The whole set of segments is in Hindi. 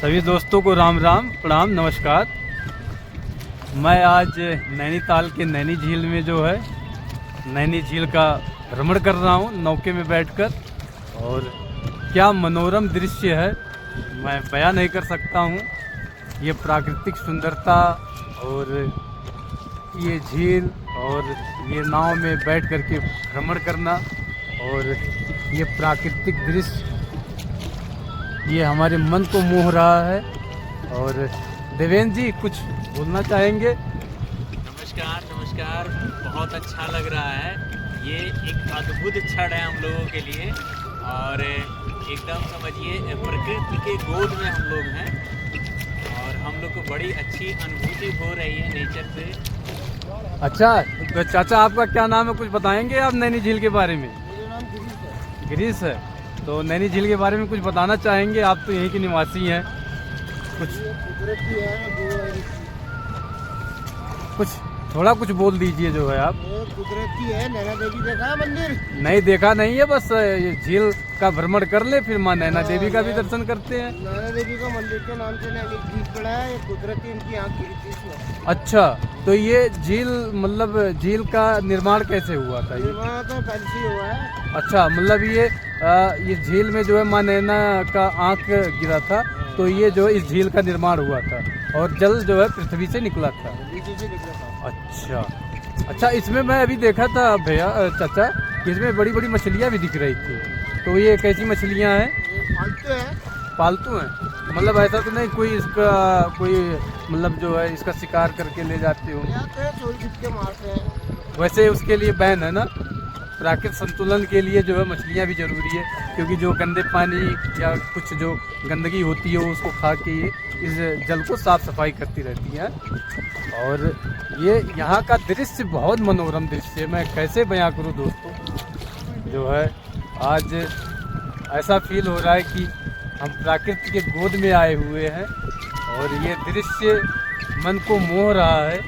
सभी दोस्तों को राम राम प्रणाम नमस्कार। मैं आज नैनीताल के नैनी झील में जो है नैनी झील का भ्रमण कर रहा हूँ नौके में बैठकर, और क्या मनोरम दृश्य है मैं बयां नहीं कर सकता हूँ। ये प्राकृतिक सुंदरता और ये झील और ये नाव में बैठ कर के भ्रमण करना और ये प्राकृतिक दृश्य ये हमारे मन को मोह रहा है। और देवेंद्र जी कुछ बोलना चाहेंगे? नमस्कार नमस्कार, बहुत अच्छा लग रहा है। ये एक अद्भुत क्षण है हम लोगों के लिए और एकदम समझिए प्रकृति के गोद में हम लोग हैं और हम लोग को बड़ी अच्छी अनुभूति हो रही है नेचर से। अच्छा तो चाचा आपका क्या नाम है, कुछ बताएंगे आप नैनी झील के बारे में? मेरा नाम गिरीश है। गिरीश है, तो नैनी झील के बारे में कुछ बताना चाहेंगे? आप तो यहीं के निवासी हैं, कुछ ये कुदरती है कुछ थोड़ा कुछ बोल दीजिए जो है आप। ये कुदरती है। नैना देवी देखा है मंदिर? नहीं देखा नहीं है, बस ये झील का भ्रमण कर ले फिर माँ नैना देवी का भी दर्शन करते हैं। नैना देवी का मंदिर के नाम से नैनी झील पड़ा है। ये कुदरती इनकी आँख गिरी थी इसमें। अच्छा, तो ये झील मतलब झील का निर्माण कैसे हुआ था? ये निर्माण तो पहले से ही हुआ है। अच्छा, मतलब ये झील में जो है माँ नैना का आँख गिरा था, तो ये जो इस झील का निर्माण हुआ था और जल जो है पृथ्वी से निकला था। नीचे से निकला था। अच्छा अच्छा, इसमें मैं अभी देखा था भैया चाचा कि इसमें बड़ी बड़ी मछलियाँ भी दिख रही थी, तो ये कैसी मछलियाँ हैं? ये फालतू है। पालतू हैं? मतलब ऐसा तो नहीं कोई इसका कोई मतलब जो है इसका शिकार करके ले जाते हो? आते हैं चोरी छिप के मारते हैं। वैसे उसके लिए बैन है ना, प्राकृतिक संतुलन के लिए जो है मछलियाँ भी जरूरी है, क्योंकि जो गंदे पानी या कुछ जो गंदगी होती है उसको खा के ये इस जल को साफ सफाई करती रहती है। और ये यहाँ का दृश्य बहुत मनोरम दृश्य है, मैं कैसे बयां करूँ दोस्तों। जो है आज ऐसा फील हो रहा है कि हम प्रकृति के गोद में आए हुए हैं और ये दृश्य मन को मोह रहा है।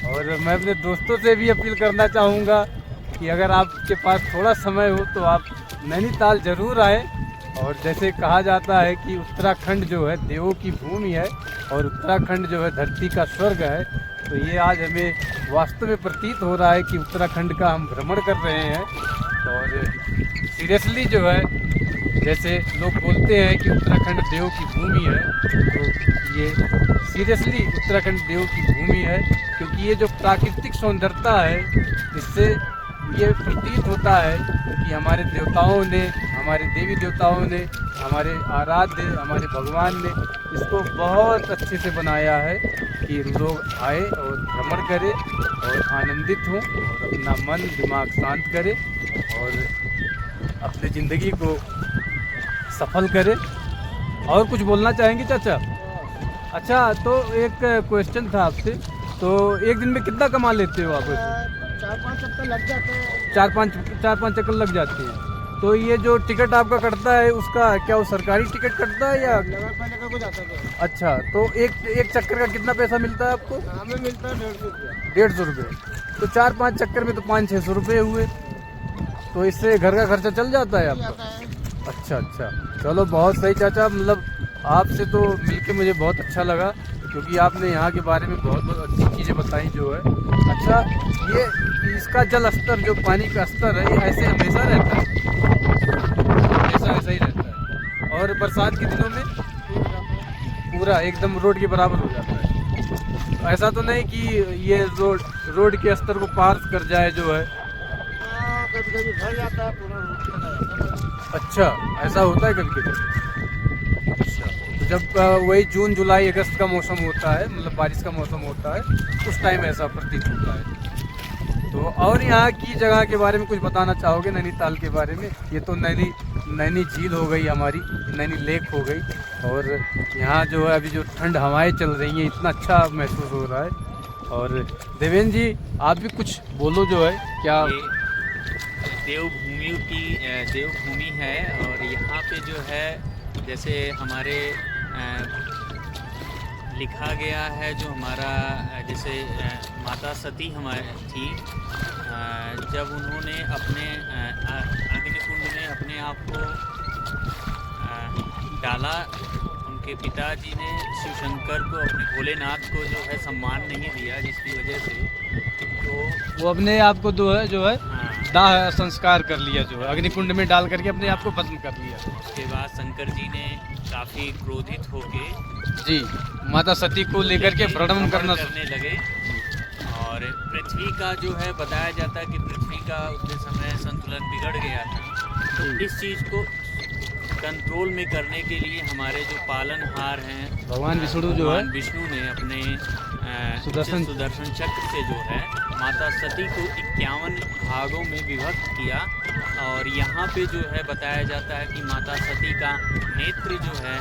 और मैं अपने दोस्तों से भी अपील करना चाहूँगा कि अगर आपके पास थोड़ा समय हो तो आप नैनीताल ज़रूर आएँ। और जैसे कहा जाता है कि उत्तराखंड जो है देवों की भूमि है और उत्तराखंड जो है धरती का स्वर्ग है, तो ये आज हमें वास्तव में प्रतीत हो रहा है कि उत्तराखंड का हम भ्रमण कर रहे हैं। और सीरियसली जो है जैसे लोग बोलते हैं कि उत्तराखंड देव की भूमि है, तो ये सीरियसली उत्तराखंड देव की भूमि है, क्योंकि ये जो प्राकृतिक सुंदरता है इससे ये प्रतीत होता है कि हमारे देवताओं ने, हमारे देवी देवताओं ने, हमारे आराध्य हमारे भगवान ने इसको बहुत अच्छे से बनाया है कि लोग आए और भ्रमण करें और आनंदित हों और अपना मन दिमाग शांत करें और अपनी ज़िंदगी को सफल करें। और कुछ बोलना चाहेंगे चाचा? अच्छा, तो एक क्वेश्चन था आपसे, तो एक दिन में कितना कमा लेते हो आप? 4-5 चक्कर लग जाते हैं। चार पाँच चक्कर लग जाते हैं। तो ये जो टिकट आपका कटता है उसका क्या वो सरकारी टिकट कटता है या? नगर पालिका को जाता है। अच्छा, तो एक चक्कर का कितना पैसा मिलता है आपको? हमें मिलता है 150 रुपया। 150 रुपये। तो 4-5 चक्कर में तो 500-600 रुपये हुए, तो इससे घर का खर्चा चल जाता है आपका? जाता है। अच्छा अच्छा, चलो बहुत सही चाचा। मतलब आपसे तो मिलके मुझे बहुत अच्छा लगा, क्योंकि आपने यहाँ के बारे में बहुत बहुत अच्छी चीज़ें बताई जो है। अच्छा, ये इसका जल स्तर जो पानी का स्तर है ये ऐसे हमेशा रहता है? हमेशा ऐसा ही रहता है? और बरसात के दिनों में पूरा एकदम रोड के बराबर हो जाता है? ऐसा तो नहीं कि ये रोड के स्तर को पार कर जाए जो है? कभी कभी भर जाता है, पूरा रोड चला जाता है। अच्छा, ऐसा होता है कभी कभी? अच्छा, तो जब वही जून जुलाई अगस्त का मौसम होता है, मतलब बारिश का मौसम होता है, उस टाइम ऐसा प्रतीत होता है। तो और यहाँ की जगह के बारे में कुछ बताना चाहोगे नैनीताल के बारे में? ये तो नैनी झील हो गई हमारी, नैनी लेक हो गई, और यहाँ जो है अभी जो ठंड हवाएं चल रही हैं, इतना अच्छा महसूस हो रहा है। और देवेंद्र जी आप भी कुछ बोलो जो है क्या? देवभूमि है और यहाँ पे जो है जैसे हमारे लिखा गया है जो हमारा जैसे माता सती हमारी थी, जब उन्होंने अपने अग्निकुंड में अपने आप को डाला, आपके पिताजी ने शिव शंकर को, अपने भोलेनाथ को जो है सम्मान नहीं दिया, जिसकी वजह से तो वो अपने आप को जो है हाँ, दाह संस्कार कर लिया, जो है अग्निकुंड में डाल करके अपने आप को भस्म कर लिया। उसके बाद शंकर जी ने काफ़ी क्रोधित होके जी, माता सती को लेकर के भ्रमण करने लगे। और पृथ्वी का जो है बताया जाता है कि पृथ्वी का उतने समय संतुलन बिगड़ गया था। तो इस चीज़ को कंट्रोल में करने के लिए हमारे जो पालनहार हैं भगवान विष्णु जो है, भगवान विष्णु ने अपने सुदर्शन चक्र से जो है माता सती को 51 भागों में विभक्त किया। और यहाँ पे जो है बताया जाता है कि माता सती का नेत्र जो है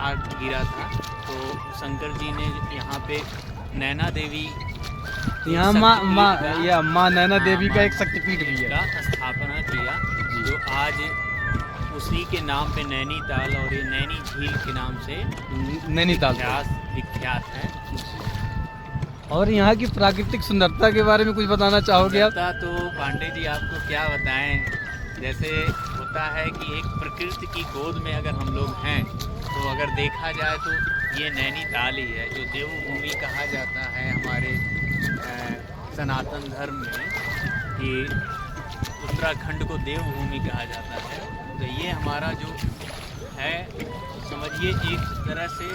आग गिरा था। तो शंकर जी ने यहाँ पे नैना देवी, यहाँ माँ नैना देवी का एक शक्तिपीठ भी है, का स्थापना किया, जो आज उसी के नाम पे नैनीताल और ये नैनी झील के नाम से नैनीताल विख्यात है। और यहाँ की प्राकृतिक सुंदरता के बारे में कुछ बताना चाहोगे आप? तो पांडे जी आपको क्या बताएं, जैसे होता है कि एक प्रकृति की गोद में अगर हम लोग हैं तो अगर देखा जाए तो ये नैनीताल ही है, जो देवभूमि कहा जाता है हमारे सनातन धर्म में, कि उत्तराखंड को देवभूमि कहा जाता है। तो ये हमारा जो है समझिए एक तरह से।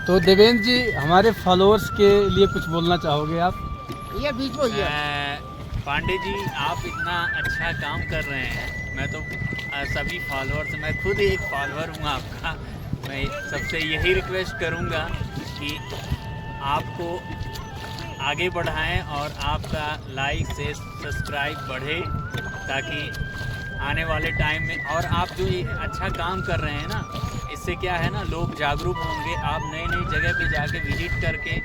तो देवेंद्र जी, हमारे फॉलोअर्स के लिए कुछ बोलना चाहोगे आप? ये बीच में ये पांडे जी, आप इतना अच्छा काम कर रहे हैं। मैं तो सभी फॉलोअर्स, मैं खुद एक फॉलोअर हूँ आपका, मैं सबसे यही रिक्वेस्ट करूँगा कि आपको आगे बढ़ाएं और आपका लाइक से सब्सक्राइब बढ़े, ताकि आने वाले टाइम में, और आप जो ये अच्छा काम कर रहे हैं ना, इससे क्या है ना, लोग जागरूक होंगे। आप नई नई जगह पे जाके विजिट करके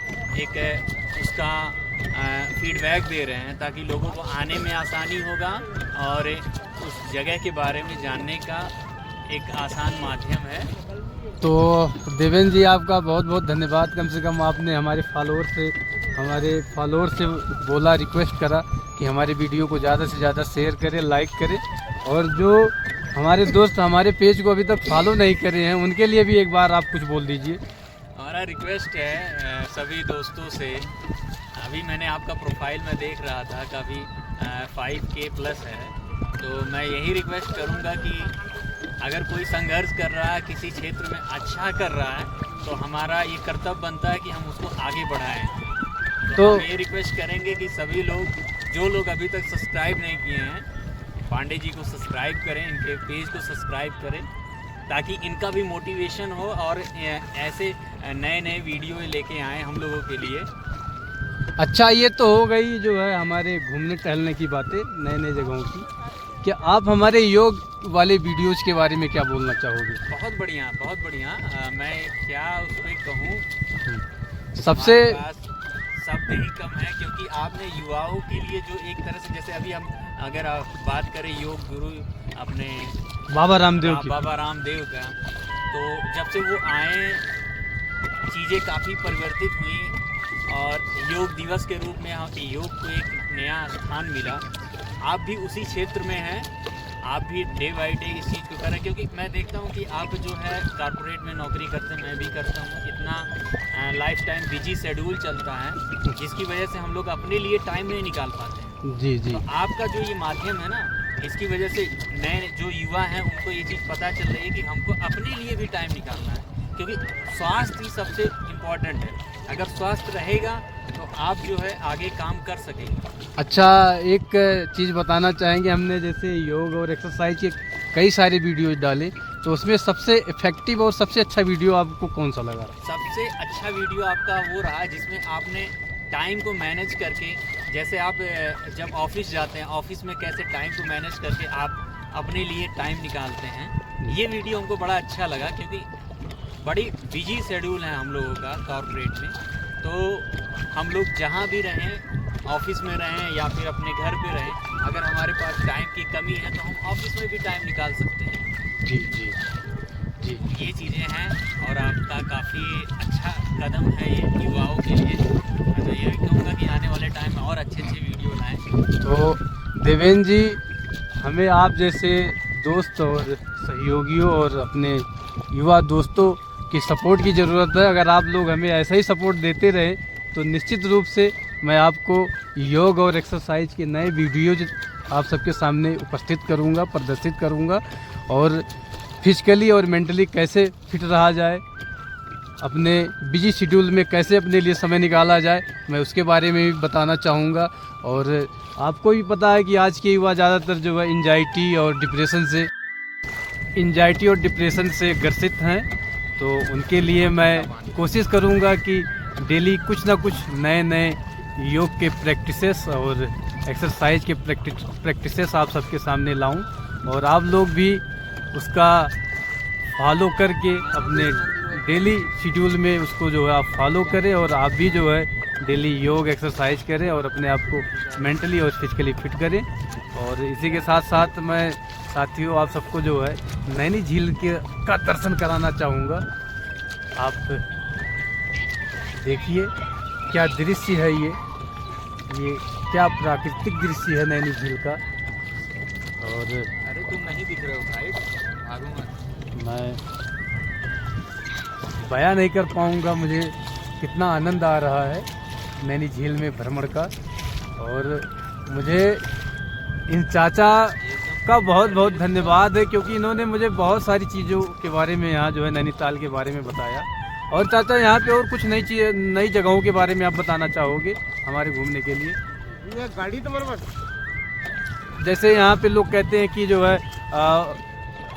एक उसका फीडबैक दे रहे हैं, ताकि लोगों को आने में आसानी होगा और उस जगह के बारे में जानने का एक आसान माध्यम है। तो देवेंद्र जी, आपका बहुत बहुत धन्यवाद। कम से कम आपने हमारे फॉलोअर से बोला, रिक्वेस्ट करा कि हमारे वीडियो को ज़्यादा से ज़्यादा शेयर करें, लाइक करें। और जो हमारे दोस्त हमारे पेज को अभी तक फॉलो नहीं करे हैं, उनके लिए भी एक बार आप कुछ बोल दीजिए। हमारा रिक्वेस्ट है सभी दोस्तों से, अभी मैंने आपका प्रोफाइल में देख रहा था, काफ़ी 5K प्लस है। तो मैं यही रिक्वेस्ट करूंगा कि अगर कोई संघर्ष कर रहा है, किसी क्षेत्र में अच्छा कर रहा है, तो हमारा ये कर्तव्य बनता है कि हम उसको आगे बढ़ाएं। तो हम ये रिक्वेस्ट करेंगे कि सभी लोग, जो लोग अभी तक सब्सक्राइब नहीं किए हैं, पांडे जी को सब्सक्राइब करें, इनके पेज को सब्सक्राइब करें, ताकि इनका भी मोटिवेशन हो और ऐसे नए नए वीडियो लेके आएँ हम लोगों के लिए। अच्छा, ये तो हो गई जो है हमारे घूमने टहलने की बातें, नए नए जगहों की। क्या आप हमारे योग वाले वीडियोज़ के बारे में क्या बोलना चाहोगे? बहुत बढ़िया, बहुत बढ़िया। मैं क्या उस पर कहूँ, सबसे शब्द ही कम है, क्योंकि आपने युवाओं के लिए जो एक तरह से, जैसे अभी हम अगर आप बात करें योग गुरु अपने बाबा रामदेव की, बाबा रामदेव का, तो जब से वो आए चीज़ें काफ़ी परिवर्तित हुई और योग दिवस के रूप में योग को एक नया स्थान मिला। आप भी उसी क्षेत्र में हैं, आप भी डे बाई डे इस चीज़ को करें, क्योंकि मैं देखता हूँ कि आप जो है कॉर्पोरेट में नौकरी करते हैं, मैं भी करता हूँ, इतना लाइफ टाइम बिजी शेड्यूल चलता है, जिसकी वजह से हम लोग अपने लिए टाइम नहीं निकाल पाते हैं। जी जी। तो आपका जो ये माध्यम है ना, इसकी वजह से नए जो युवा हैं उनको ये चीज़ पता चल रही है कि हमको अपने लिए भी टाइम निकालना है, क्योंकि स्वास्थ्य ही सबसे इम्पोर्टेंट है। अगर स्वास्थ्य रहेगा तो आप जो है आगे काम कर सकेंगे। अच्छा, एक चीज़ बताना चाहेंगे, हमने जैसे योग और एक्सरसाइज के कई सारे वीडियो डाले, तो उसमें सबसे इफेक्टिव और सबसे अच्छा वीडियो आपको कौन सा लगा? सबसे अच्छा वीडियो आपका वो रहा जिसमें आपने टाइम को मैनेज करके, जैसे आप जब ऑफिस जाते हैं, ऑफिस में कैसे टाइम को मैनेज करके आप अपने लिए टाइम निकालते हैं, ये वीडियो हमको बड़ा अच्छा लगा, क्योंकि बड़ी बिजी शेड्यूल है हम लोगों का कॉर्पोरेट में। तो हम लोग जहाँ भी रहें, ऑफिस में रहें या फिर अपने घर पे रहें, अगर हमारे पास टाइम की कमी है तो हम ऑफिस में भी टाइम निकाल सकते हैं। जी जी जी, ये चीज़ें हैं और आपका काफ़ी अच्छा कदम है ये युवाओं के लिए। मैं तो ये भी कहूँगा कि आने वाले टाइम में और अच्छे अच्छे वीडियो लाएँ। तो देवेंद्र जी, हमें आप जैसे दोस्त और सहयोगियों और अपने युवा दोस्तों की सपोर्ट की ज़रूरत है। अगर आप लोग हमें ऐसा ही सपोर्ट देते रहे तो निश्चित रूप से मैं आपको योग और एक्सरसाइज के नए वीडियोज आप सबके सामने उपस्थित करूंगा, प्रदर्शित करूंगा, और फिजिकली और मेंटली कैसे फिट रहा जाए, अपने बिजी शेड्यूल में कैसे अपने लिए समय निकाला जाए, मैं उसके बारे में भी बताना चाहूँगा। और आपको भी पता है कि आज के युवा ज़्यादातर जो है एंजाइटी और डिप्रेशन से ग्रसित हैं, तो उनके लिए मैं कोशिश करूँगा कि डेली कुछ ना कुछ नए योग के प्रैक्टिसेस और एक्सरसाइज के प्रैक्टिसेस आप सबके सामने लाऊं, और आप लोग भी उसका फॉलो करके अपने डेली शेड्यूल में उसको जो है आप फॉलो करें, और आप भी जो है डेली योग एक्सरसाइज करें और अपने आप को मेंटली और फिजिकली फिट करें। और इसी के साथ साथ मैं साथियों आप सबको जो है नैनी झील का दर्शन कराना चाहूँगा। आप देखिए क्या दृश्य है, ये क्या प्राकृतिक दृश्य है नैनी झील का। और अरे तुम नहीं दिख रहे हो भाई, भागूंगा। मैं बयां नहीं कर पाऊंगा मुझे कितना आनंद आ रहा है नैनी झील में भ्रमण का। और मुझे इन चाचा का बहुत बहुत धन्यवाद है, क्योंकि इन्होंने मुझे बहुत सारी चीज़ों के बारे में यहाँ जो है नैनीताल के बारे में बताया। और चाचा यहाँ पे और कुछ नई जगहों के बारे में आप बताना चाहोगे हमारे घूमने के लिए? ये गाड़ी तुम्हारे पास? जैसे यहाँ पे लोग कहते हैं कि जो है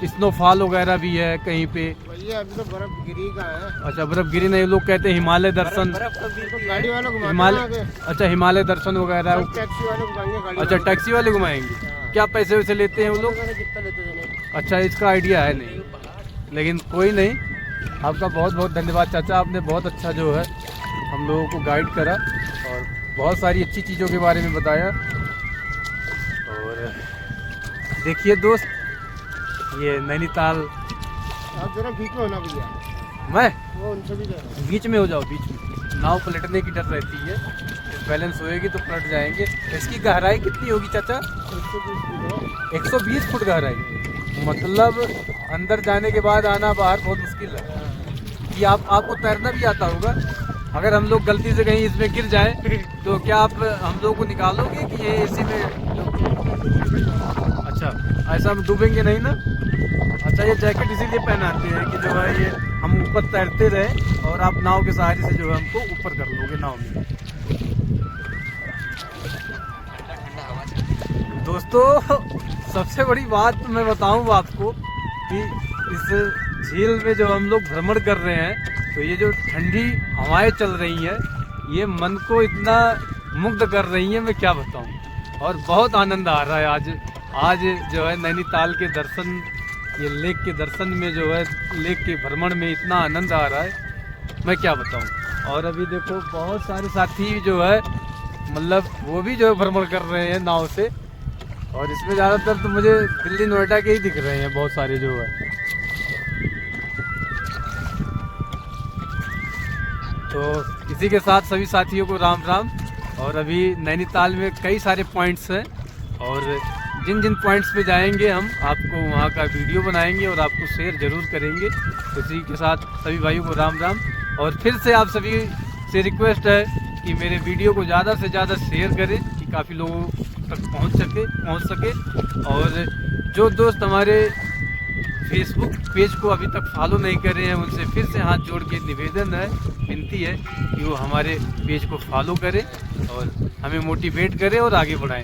स्नोफॉल वगैरह भी है कहीं पे। भैया अभी तो बर्फ गिरी का है। अच्छा, बर्फ गिरी नहीं, लोग कहते हैं हिमालय दर्शन। तो गाड़ी वालों को हिमालय, अच्छा हिमालय दर्शन वगैरह। टैक्सी वाले घुमाएंगे। अच्छा, टैक्सी वाले घुमाएंगे। क्या पैसे वैसे लेते हैं वो लोग? कितना लेते हैं? अच्छा, इसका आइडिया है नहीं, लेकिन कोई नहीं। आपका बहुत बहुत धन्यवाद चाचा, आपने बहुत अच्छा जो है हम लोगों को गाइड करा और बहुत सारी अच्छी चीज़ों के बारे में बताया। और देखिए दोस्त, ये नैनीताल। आप जरा बीच में होना भैया। मैं वो उनसे भी बीच में हो जाओ, बीच में। नाव पलटने की डर रहती है, बैलेंस होएगी तो पलट जाएंगे। इसकी गहराई कितनी होगी चाचा? 120 फुट गहराई। मतलब अंदर जाने के बाद आना बाहर बहुत मुश्किल है। कि आपको तैरना भी आता होगा? अगर हम लोग गलती से कहीं इसमें गिर जाए तो क्या आप हम लोग को निकालोगे कि ये इसी में? अच्छा, ऐसा हम डूबेंगे नहीं ना? अच्छा, ये जैकेट इसीलिए पहनाते हैं कि जो है ये हम ऊपर तैरते रहे और आप नाव के सहारे से जो है हमको ऊपर कर लोगे नाव में। दोस्तों, सबसे बड़ी बात मैं बताऊं आपको कि इस झील में जो हम लोग भ्रमण कर रहे हैं, तो ये जो ठंडी हवाएं चल रही हैं, ये मन को इतना मुग्ध कर रही हैं, मैं क्या बताऊं। और बहुत आनंद आ रहा है आज जो है नैनीताल के दर्शन, ये लेक के दर्शन में जो है लेक के भ्रमण में इतना आनंद आ रहा है, मैं क्या बताऊं। और अभी देखो बहुत सारे साथी जो है मतलब वो भी जो है भ्रमण कर रहे हैं नाव से, और इसमें ज़्यादातर तो मुझे दिल्ली नोएडा के ही दिख रहे हैं बहुत सारे जो है। तो इसी के साथ सभी साथियों को राम राम। और अभी नैनीताल में कई सारे पॉइंट्स हैं, और जिन जिन पॉइंट्स पे जाएंगे हम आपको वहाँ का वीडियो बनाएंगे और आपको शेयर ज़रूर करेंगे। इसी के साथ सभी भाइयों को राम राम। और फिर से आप सभी से रिक्वेस्ट है कि मेरे वीडियो को ज़्यादा से ज़्यादा शेयर करें कि काफ़ी लोगों तक पहुँच सके। और जो दोस्त हमारे फेसबुक पेज को अभी तक फॉलो नहीं कर रहे हैं, उनसे फिर से हाथ जोड़ के निवेदन है, विनती है कि वो हमारे पेज को फॉलो करें और हमें मोटिवेट करें और आगे बढ़ाएं।